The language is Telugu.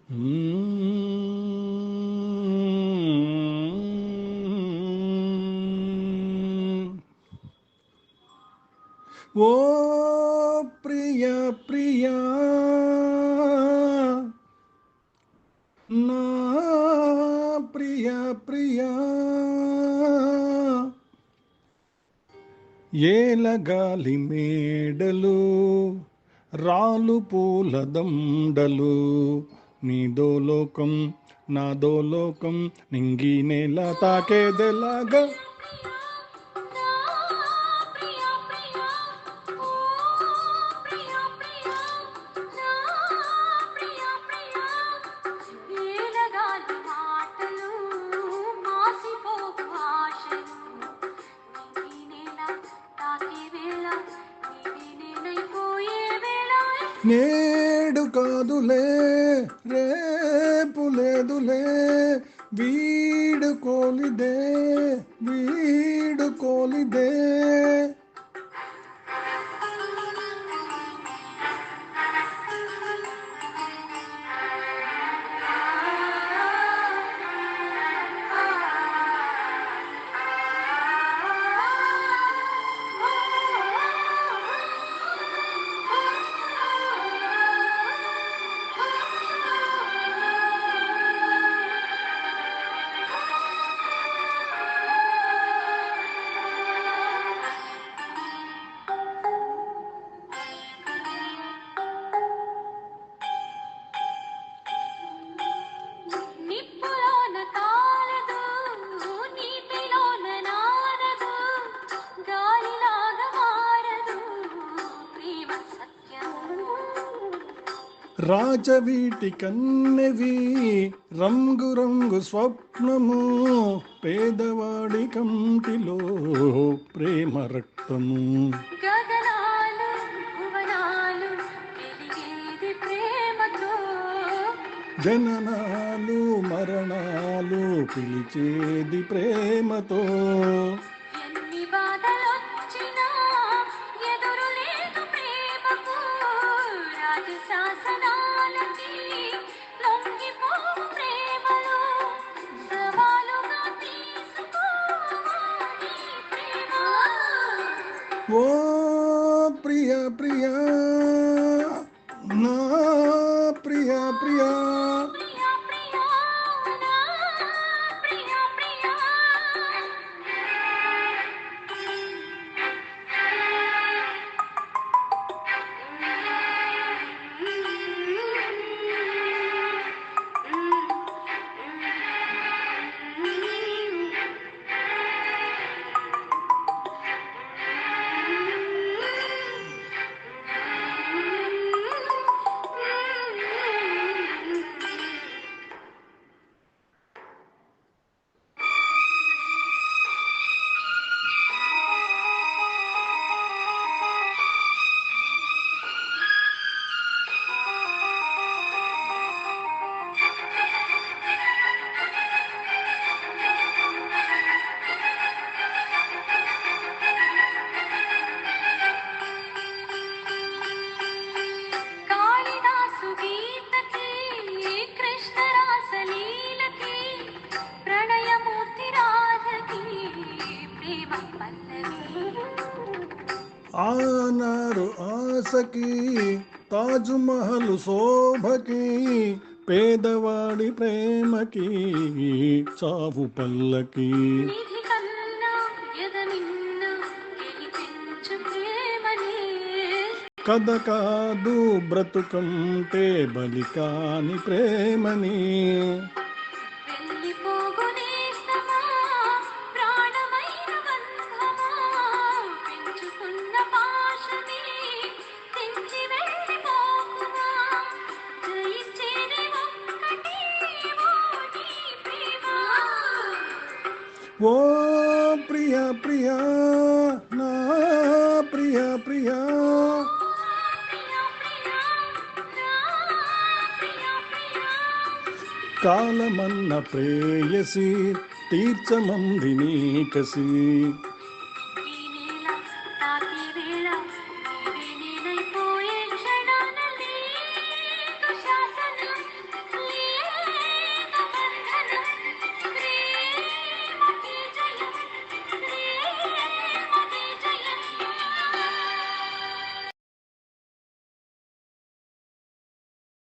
ఓ ప్రియ ప్రియా నా ప్రియ ప్రియా ఏలగాలి మేడలు రాలు పూల దండలు నీదో లోకం నాదో లోకం నింగి నేల తాకేదెలాగా నేడు కాదులే రేపు లేదులే వీడుకోలిదే వీడుకోలిదే రాజవీటి కన్నెవి రంగు రంగు స్వప్నము పేదవాడి కంటిలో ప్రేమ రక్తము జననాలు మరణాలు పిలిచేది ప్రేమతో ఓ ప్రియ ప్రియా నా ప్రియ ప్రియా ఆనాడు ఆశకి తాజ్మహల్ శోభకి పేదవాడి ప్రేమకి చావు పల్లకి కథ కాదు బ్రతుకంటే బలి కాని ప్రేమని ఓ ప్రియా ప్రియా నా ప్రియా ప్రియా కాలమన్న ప్రేయసి తీర్చమంది నీ కసి